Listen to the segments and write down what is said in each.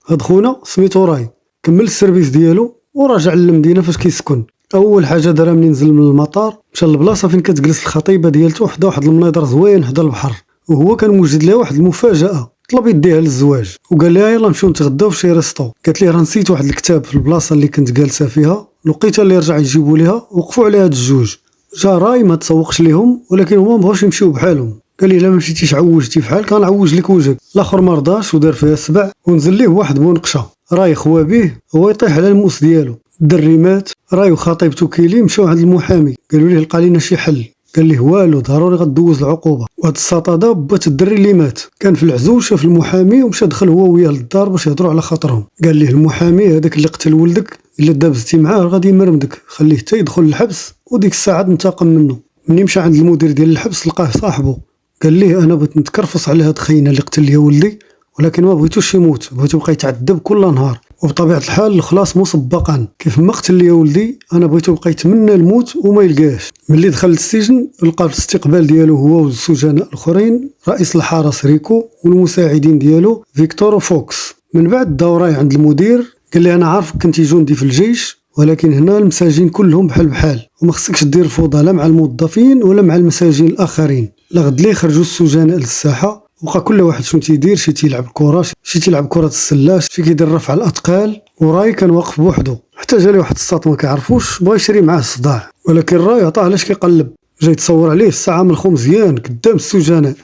هاد خونا سميتو راي كمل السيرفيس ديالو ورجع للمدينه فاش كيسكن. اول حاجه دارها منين نزل من المطار مشى للبلاصه فين كتجلس الخطيبه ديالته حدا واحد المناظر زوين حدا البحر، وهو كان موجد لها واحد المفاجاه، طلب يديها للزواج وقال لها يلا نمشيو نتغداو في شي ريستو. قالت ليه راه نسيت واحد الكتاب في البلاصه اللي كنت جالسه فيها، لقيتها اللي رجع يجيبوا ليها وقفوا على هاد الجوج. جا راي ما تسوقش ليهم ولكن هما مبغاوش يمشيو بحالهم، قال لي الا ما مشيتيش عوجتي فحال كنعوج لك وجهك. الاخر ما رضاش ودار فيها السبع ونزل ليه واحد بونقشه. راي خوا به هو يطيح على الموس ديالو، الدري مات. راي وخطيبته كيلي مشاو عند المحامي قالوا ليه لقى لينا شي حل، قال ليه والو ضروري غدوز العقوبه. وهاد السطاده بات الدري اللي مات كان في العزو، شاف المحامي ومشى دخل هو وياه للدار باش يهضروا على خاطرهم. قال ليه المحامي هذاك اللي قتل ولدك الا دابزتي معاه غادي يمرمدك، خليه حتى يدخل الحبس وديك الساعه تنتقم منه. مني مشى عند المدير ديال الحبس لقاه صاحبه، قال ليه انا بغيت نتكرفص على هاد خينا اللي قتل لي ولدي ولكن ما بغيتوش يموت، بغيتو يبقى يتعذب كل نهار وبطبيعه الحال الخلاص مسبقا. كيف ما قتل لي ولدي انا بغيتو يبقى يتمنى الموت وما يلقاش. ملي دخل للسجن لقى في الاستقبال ديالو هو والسجناء الاخرين رئيس الحرس ريكو والمساعدين ديالو فيكتور وفوكس. من بعد داو راي عند المدير قال لي انا عارفك كنتي جندي في الجيش ولكن هنا المساجين كلهم بحال بحال وما خصكش دير فوضى لا مع الموظفين ولا مع المساجين الاخرين. لغد ليه خرجوا السجناء للساحه وبقى كل واحد شنو تيدير، شي تيلعب كره، شي تيلعب كره السله، شي كيدير رفع الاثقال. وراي كان واقف بوحده حتى جا ليه واحد الساط ما كيعرفوش بغا يشري معاه الصداع، ولكن راي عطاه علاش كيقلب. جا يتصور عليه الساعه من الخو مزيان قدام السجناء.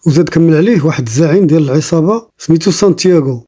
وزاد كمل عليه واحد الزعيم ديال العصابه سميتو سانتياغو،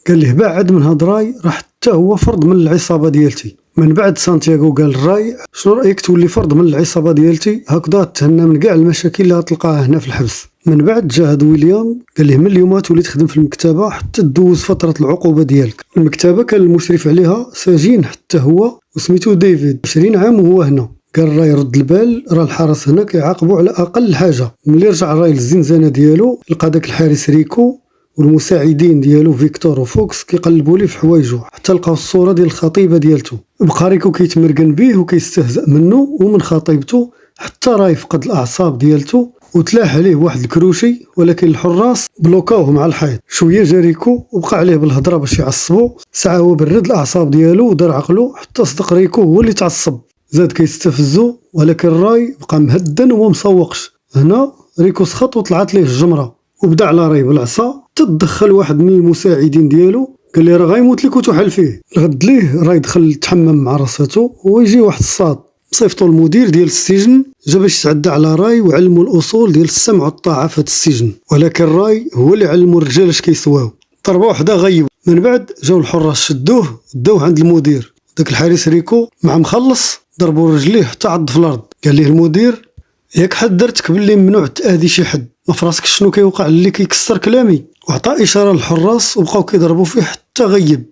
قال ليه بعد من هاد راي راح حتى هو فرد من العصابه ديالتي. من بعد سانتياغو قال لراي شنو رايك تولي فرد من العصابه ديالتي، هكذا تهنى من كاع المشاكل اللي غتلقاها هنا في الحبس. من بعد جا هاد ويليام قال ليه من اليوم تولي تخدم في المكتبه حتى تدوز فتره العقوبه ديالك. المكتبه كان المشرف عليها سجين حتى هو وسميتو ديفيد، 20 عام وهو هنا. قال راي رد البال، راه الحرس هنا كيعاقبوا على اقل حاجه. ملي رجع راي للزنزانه ديالو لقى داك الحارس ريكو والمساعدين ديالو فيكتور وفوكس كيقلبوا ليه في حوايجو حتى لقاو الصوره ديال الخطيبه ديالته. بقى ريكو كيتمرقن به وكيستهزأ منه ومن خطيبته حتى راي فقد الاعصاب ديالته وتلاح عليه واحد الكروشي، ولكن الحراس بلوكاوه مع الحيط. شويه جا ريكو وبقى عليه بالهضره باش يعصبو، ساعه هو برد الاعصاب ديالو ودار عقلو حتى صدق ريكو هو اللي تعصب. زاد كيستفزو ولكن راي بقى مهدن وما مسوقش. هنا ريكو سخط وطلعت ليه الجمره وبدا على راي بالعصا. تدخل واحد من المساعدين ديالو قال لي راه غيموت لك وتحل فيه. الغد ليه راي دخل تحمم مع راساتو ويجي واحد الصاد صيفطو المدير ديال السجن جا باش يتعدى على راي وعلمو الاصول ديال السمع والطاعه في هذا السجن، ولكن راي هو اللي علمو الرجال اش كيسواو. ضربه وحده غيب. من بعد جاو الحراس شدوه داوه عند المدير. داك الحارس ريكو مع مخلص ضربوا رجليه حتى عض في الارض. قال ليه المدير ياك حذرتك باللي ممنوع تاذي شي حد، ما فراسك شنو كيوقع اللي كيكسر كلامي. وعطى اشاره للحراس وبقاو كيضربوا فيه حتى غيب.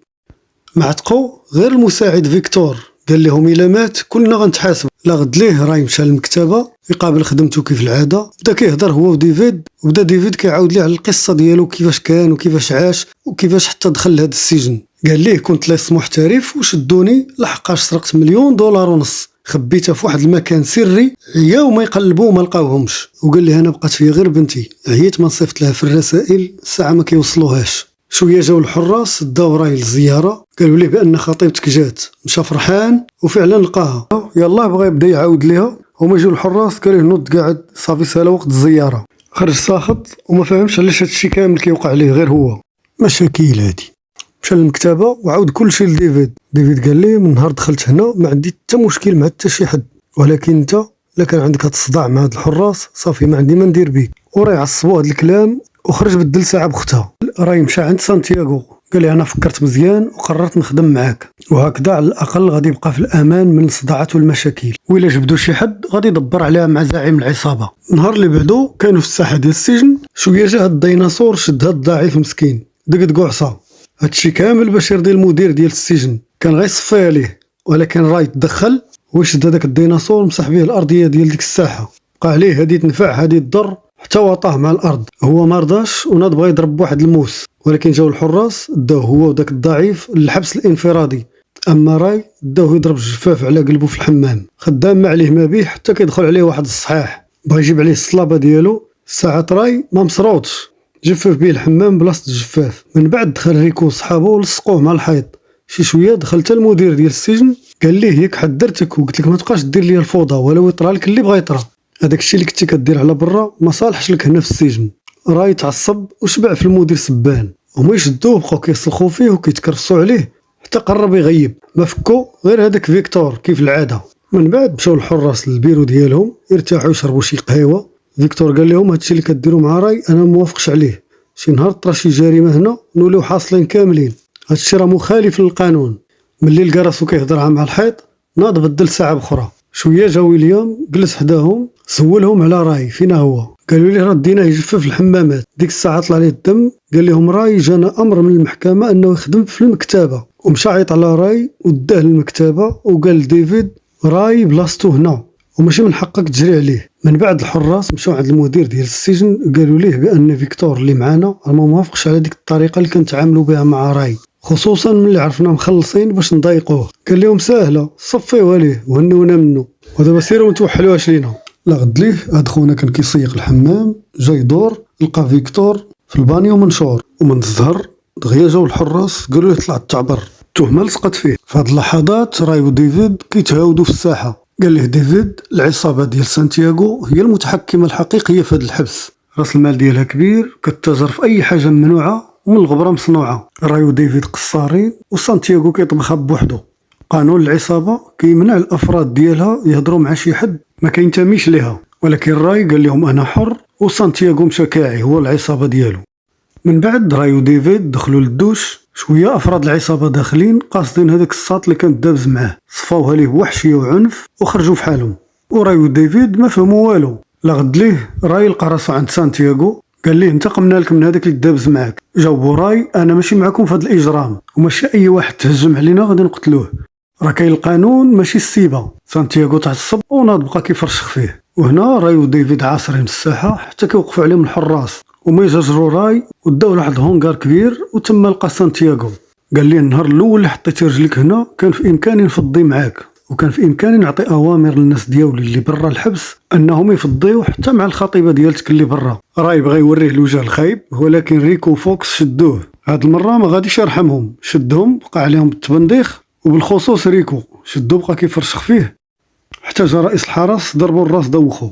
معتقوا غير المساعد فيكتور قال لهم الا مات كلنا غنتحاسب. لغد ليه راي مشى للمكتبه يقابل خدمته كيف العاده، بدا كيهضر هو وديفيد وبدا ديفيد كيعاود ليه على القصه ديالو كيفاش كان وكيفاش عاش وكيفاش حتى دخل لهذا السجن. قال ليه كنت لص محترف وشدوني لحقاش سرقت $1.5 مليون خبيتها في واحد المكان سري عياو ما يقلبوا وما لقاوهمش. وقال لي انا بقات فيا غير بنتي، عييت ما نصيفط لها في الرسائل الساعه ما كيوصلوهاش. شويه جاو الحراس داو راي للزياره قالوا ليه بان خطيبتك جات، مشى فرحان وفعلا لقاها. يلاه بغى يبدا يعاود ليها هما جاو الحراس قال له نوض قاعد صافي سالا وقت الزياره. خرج ساخط وما فهمش علاش هادشي كامل كيوقع ليه غير هو. مشاكل هادي. مشى للمكتبه وعاود كل شيء لديفيد. ديفيد قال ليه من نهار دخلت هنا ما عندي حتى مشكل مع حتى شي حد، ولكن انت الا كان عندك هاد الصداع مع هاد الحراس صافي ما عندي ما ندير بيك. وراي عصبو هاد الكلام وخرج بدل ساعه بختها. راي مشى عند سانتياغو قال لي انا فكرت مزيان وقررت نخدم معاك وهكذا على الاقل غادي يبقى في الامان من الصداعات والمشاكل، وإلا جبدوا شي حد غادي يدبر عليها مع زعيم العصابه. النهار اللي بعدو كانوا في الساحه ديال السجن. شويه جا هاد الديناصور شد هاد الضعيف مسكين دقدقو عصا. هادشي كامل باش يرضي المدير ديال السجن، كان غيصفيها ليه ولكن راي تدخل وشد هذاك الديناصور مسح به الارضيه ديال ديك الساحه. بقى عليه هادي تنفع هادي تضر حتى وطاه مع الارض. هو ما رضاش وناض بغى يضرب واحد الموس، ولكن جاو الحراس داوه هو وداك الضعيف للحبس الانفرادي. اما راي داوه يضرب الجفاف على قلبه في الحمام. خدام ما عليه ما بيه حتى كيدخل عليه واحد الصحاح بغى يجيب عليه الصلابه ديالو. ساعه راي ما مسروطش جفف بيه الحمام بلاصه الجفاف. من بعد دخل ريكو وصحابه ولصقوه مع الحيط. شي شويه دخل حتى المدير ديال السجن قال ليه ياك حذرتك وقلت لك ما تبقاش دير لي الفوضى ولو يطرى لك اللي بغا يطرى. هذاك الشيء اللي كنتي كدير على برا ما صالحش لك هنا في السجن. راي تعصب وشبع في المدير سبان. هما يشدوه بقاو كيصلخوا فيه وكيتكرفسوا عليه حتى قرب يغيب. ما فكو غير هذاك فيكتور كيف العاده. من بعد مشاو الحراس للبيرو ديالهم يرتاحوا يشربوا شي قهوه. فيكتور قال لهم هادشي اللي كديروا مع راي انا موافقش عليه. شي نهار طرا شي جريمه هنا نوليو حاصلين كاملين. هادشي راه مخالف للقانون. ملي لقى راسو كيهضر مع الحيط ناض بدل ساعه بخرى. شويه جا ويليام جلس حداهم سولهم على راي فينا هو. قالوا ليه راه ديناه يجفف في الحمامات. ديك الساعه طلع ليه الدم. قال لهم راي جانا امر من المحكمه انه يخدم في المكتبه. ومشى عيط على راي وداه للمكتبه وقال لديفيد راي بلاصتو هنا وماشي من حقك تجري عليه. من بعد الحراس مشاو عند المدير ديال السجن قالوا ليه بان فيكتور اللي معانا ما موافقش على ديك الطريقه اللي كنتعاملوا بها مع راي، خصوصا ملي عرفنا مخلصين باش نضايقوه. قال لهم ساهله صفيوها ليه وهنونا منه ودابا سيروا نتوحلوهاش لينا. لا غد ليه هاد خونا كان كيسيق الحمام جاي يدور لقى فيكتور في البانيو منشور ومن الزهر دغيا جاو الحراس قالوا له طلع التعبر التهمه لصقت فيه. في هاد اللحظات راي وديفيد كيتهاودوا في الساحه. قال له ديفيد العصابه ديال سانتياغو هي المتحكمه الحقيقيه في هذا الحبس. راس المال ديالها كبير كتتاجر في اي حاجه ممنوعه ومن الغبره مصنوعه. راي وديفيد قصارين وسانتياغو كيطبخها بوحدو. قانون العصابه كيمنع الافراد ديالها يهضروا مع شي حد ما كينتميش ليها. ولكن راي قال لهم انا حر وسانتياغو مشى كاعي هو العصابه ديالو. من بعد راي وديفيد دخلوا للدوش. شويه افراد العصابه داخلين قاصدين هذاك الساط اللي كانت دابز معاه. صفاوها ليه بوحشيه وعنف وخرجوا في حالهم. وراي وديفيد ما فهموا والو. لا غد ليه راي لقى راسو عند سانتياغو قال ليه انتقمنا لك من هذاك اللي دابز معاك. جاوبوا راي انا ماشي معكم في هذا الاجرام وماشي اي واحد تهجم علينا غادي نقتلوه. راه كاين القانون ماشي السيبه. سانتياغو تعصب وناض بقى كيفرشخ فيه. وهنا راي وديفيد عاصرين الساحه حتى كيوقفوا عليهم الحراس وما يجرجروا راي وداو لواحد الهونغار كبير وتما لقى سانتياغو. قال ليه النهار الاول اللي حطيتي رجليك هنا كان في امكاني نفضي معاك وكان في امكاني نعطي اوامر للناس ديالي اللي برا الحبس انهم يفضيو حتى مع الخطيبه ديالتك اللي برا. راي بغى يوريه الوجه الخايب ولكن ريكو فوكس شدوه. هاد المره ما غاديش يرحمهم. شدهم بقى عليهم بالتبنديخ وبالخصوص ريكو شدو بقى كيفرشخ فيه حتى جا رئيس الحرس ضربوا الراس دوخو.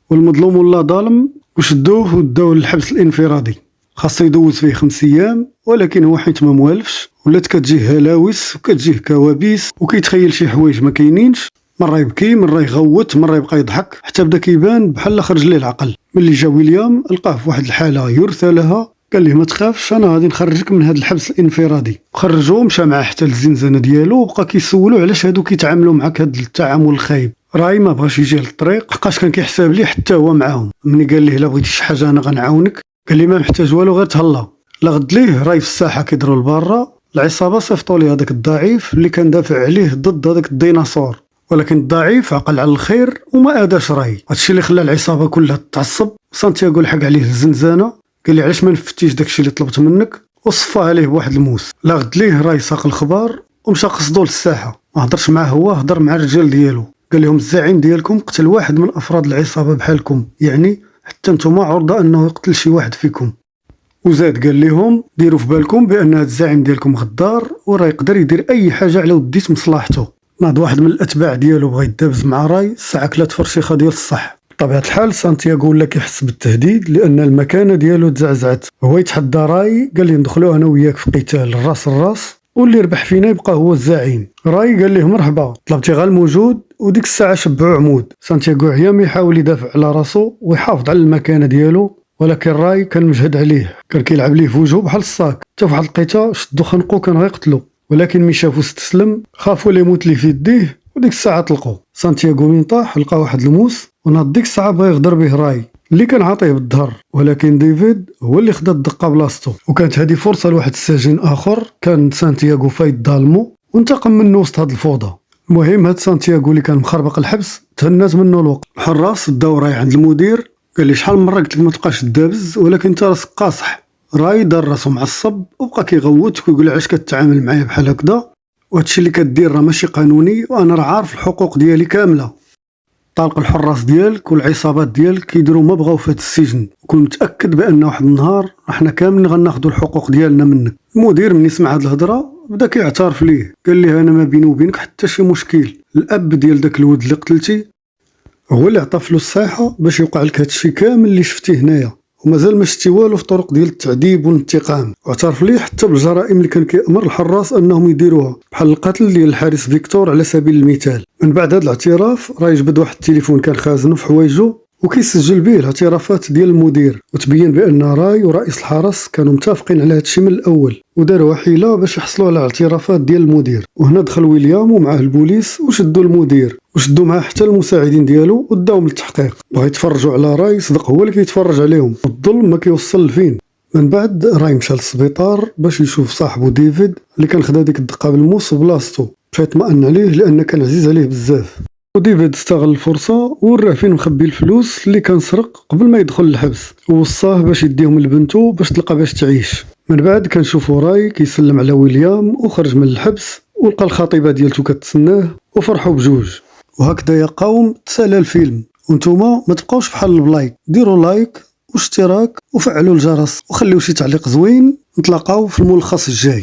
والمظلوم ولا ظالم وشدوه وداوه للحبس الانفرادي. خاصو يدوز فيه 5 ايام ولكن هو حيت ما موالفش ولات كتجيه هلاوس وكتجيه كوابيس وكيتخيل شي حوايج ما كاينينش. مره يبكي مره يغوت مره يبقى يضحك حتى بدا كيبان بحال خرج ليه العقل. ملي جا ويليام لقاه في واحد الحاله يرثى لها. قال ليه ما تخافش انا غادي نخرجك من هذا الحبس الانفرادي. خرجوه مشى معاه حتى للزنزانه ديالو وبقى كيسولو علاش هادو كيتعاملوا معاك هذا التعامل الخايب. راي ما بغاش يجي للطريق حقاش كان كيحساب ليه حتى هو معاهم. ملي قال ليه الا بغيتي شي حاجه انا غنعاونك قال لي ما محتاج والو غير تهلا. لا غد ليه راي في الساحه كيضروا لبرا. العصابه صيفطوا ليه هذاك الضعيف اللي كان دافع عليه ضد هذاك الديناصور ولكن الضعيف عقل على الخير وما اداش راي. هادشي اللي خلى العصابه كلها تتعصب. سانتياغو لحق عليه الزنزانه قال لي علاش ما نفتيش داكشي اللي طلبت منك وصفاه عليه بواحد الموس. لا غد ليه راي ساق الخبار ومشى قصدو للساحه. ما هضرش معاه هو هضر مع الرجال ديالو. قال لهم الزعيم ديالكم قتل واحد من افراد العصابه بحالكم يعني حتى نتوما عرضه انه يقتل شي واحد فيكم. وزاد قال لهم ديروا في بالكم بان هذا الزعيم ديالكم غدار وراه يقدر يدير اي حاجه على وديت مصلحته. ناض واحد من الاتباع ديالو بغى يدابز مع راي الساعه كلات فرشيخه ديال الصح. بطبيعه الحال سانتياغو ولا كيحس بالتهديد لان المكانه ديالو تزعزعت. هو يتحدى راي قال لي ندخلوا انا وياك في قتال الراس الراس واللي ربح فينا يبقى هو الزعيم. راي قال ليه مرحبا طلبتي غير الموجود. وديك الساعه شبعوا عمود. سانتياغو عيام يحاول يدافع على راسو ويحافظ على المكانه ديالو ولكن راي كان مجهد عليه. كان كيلعب ليه في وجهه بحال الصاك. حتى في واحد القيته شدو خنقو كان غيقتلو ولكن ملي شافو استسلم خافوا لا يموت ليه في يديه. وديك الساعه طلقوا. سانتياغو من طاح لقى واحد الموس وناض ديك الساعه بغى يغدر به راي اللي كان عاطيه بالظهر ولكن ديفيد هو اللي خدا الدقه بلاصتو. وكانت هذه فرصه لواحد السجين اخر كان سانتياغو فايد ظالمو وانتقم منه وسط هاد الفوضى. المهم هاد سانتياغو اللي كان مخربق الحبس تهنات منه الوقت. الحراس داو راي عند المدير قال لي شحال من مره قلت لك ما تبقاش تدابز ولكن انت راسك قاصح. راي دار راسو معصب وبقى كيغوت ويقول علاش كتعامل معايا بحال هكذا وهادشي اللي كدير راه ماشي قانوني وانا راه عارف الحقوق ديالي كامله. طالق الحراس ديالك والعصابات ديالك كيديروا ما بغاو في هذا السجن، وكون متاكد بان واحد النهار احنا كاملين غناخذوا الحقوق ديالنا منك. المدير ملي سمع هاد الهضره بدا كيعترف ليه، قال ليه انا ما بيني وبينك حتى شي مشكل، الاب ديال داك الولد اللي قتلتي هو اللي عطى فلوس صحيحه باش يوقع لك هادشي كامل اللي شفتيه هنايا، ومازال ما شتي والو في طرق ديال التعذيب والانتقام. واعترف ليه حتى بالجرائم اللي كان كيأمر الحراس انهم يديروها، بحال القتل ديال الحارس فيكتور على سبيل المثال. من بعد هذا الاعتراف راه يجبد واحد التليفون كان خازنه في حوايجو وكيسجل به الاعترافات ديال المدير، وتبين بان راي ورئيس الحرس كانوا متفقين على هادشي من الاول وداروا حيله باش يحصلوا على الاعترافات ديال المدير. وهنا دخل ويليام ومعاه البوليس وشدوا المدير وشدوا معاه حتى المساعدين ديالو وداهم للتحقيق، بغا يتفرجوا على راي صدق هو اللي كيتفرج عليهم، والظلم ما كيوصل لفين. من بعد راي مشى للسبيطار باش يشوف صاحبه ديفيد اللي كان خدا ديك الدقه بالموس في بلاصتو باش يطمئن عليه لان كان عزيز عليه بزاف. وديفيد استغل الفرصه وراه فين مخبي الفلوس اللي كان سرق قبل ما يدخل الحبس، ووصاه باش يديهم لبنته باش تلقى باش تعيش. من بعد كنشوفوا راي كيسلم على ويليام وخرج من الحبس ولقى الخطيبه ديالته كتسناه وفرحوا بجوج. وهكذا يا قوم تسالى الفيلم، وانتوما ما تبقاوش بحال البلايك، ديروا لايك واشتراك وفعلوا الجرس وخليو شي تعليق زوين. نتلاقاو في الملخص الجاي.